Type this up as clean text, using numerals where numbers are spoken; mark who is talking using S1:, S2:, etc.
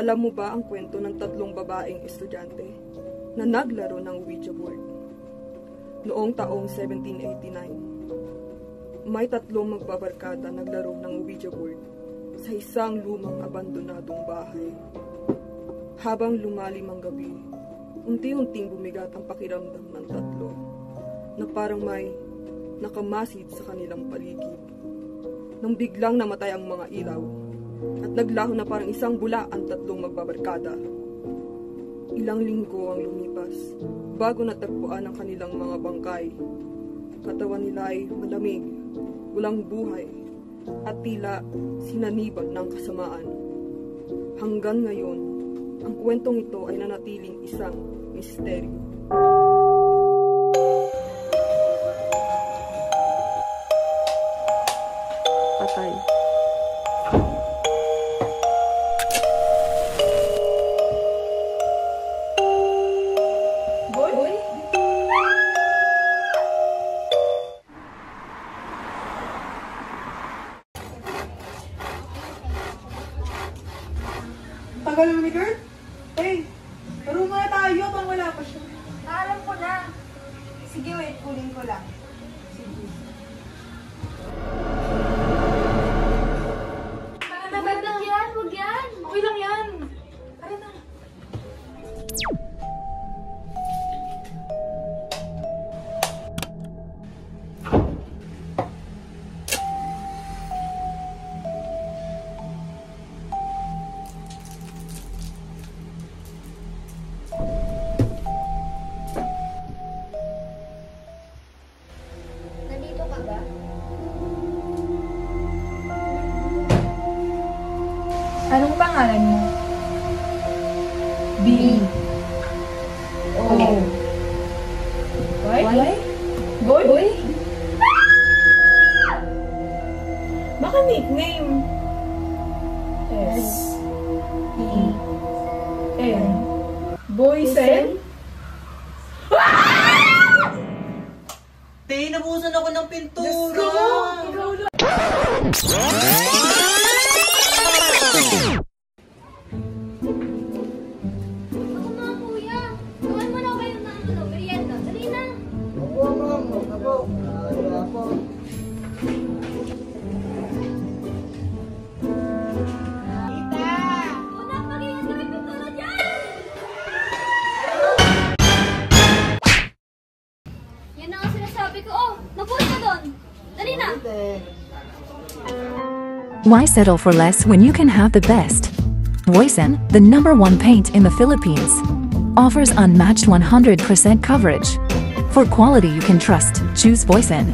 S1: Alam mo ba ang kwento ng tatlong babaeng estudyante na naglaro ng Ouija board? Noong taong 1789, may tatlong magbabarkada naglaro ng Ouija board sa isang lumang abandonadong bahay. Habang lumalim ang gabi, unti-unting bumigat ang pakiramdam ng tatlo na parang may nakamasid sa kanilang paligid. Nang biglang namatay ang mga ilaw at naglaho na parang isang bula ang tatlong magbabarkada. Ilang linggo ang lumipas bago natagpuan ang kanilang mga bangkay. Katawan nila ay malamig, walang buhay, at tila sinaniban ng kasamaan. Hanggang ngayon, ang kwentong ito ay nanatiling isang misteryo. Patay. Boy?
S2: Tagal mo ni girl? Hey, laro muna tayo pang wala pa siya.
S3: Alam ko na. Sige, wait. Kunin ko lang. Sige. Nagagdag yan. Huwag yan.
S2: Okay lang yan. Tara na.
S3: Nandito ka ba?
S4: Anong pangalan mo? B. O. Why? Boy? Boy?
S2: Baka nickname.
S4: S. E. N. Boysen?
S2: Tay, nabusan ako ng pintura.
S3: Ako mga kuya. Tuwan mo na kayo ng merienda. Dali na. Una, mag-iyan ka may pintura dyan! Yan na nga sinasabi ko. Oh, nabuhay ka doon. Dali na.
S5: Why settle for less when you can have the best? Voicen, the #1 paint in the Philippines, offers unmatched 100% coverage. For quality you can trust, choose Voicen.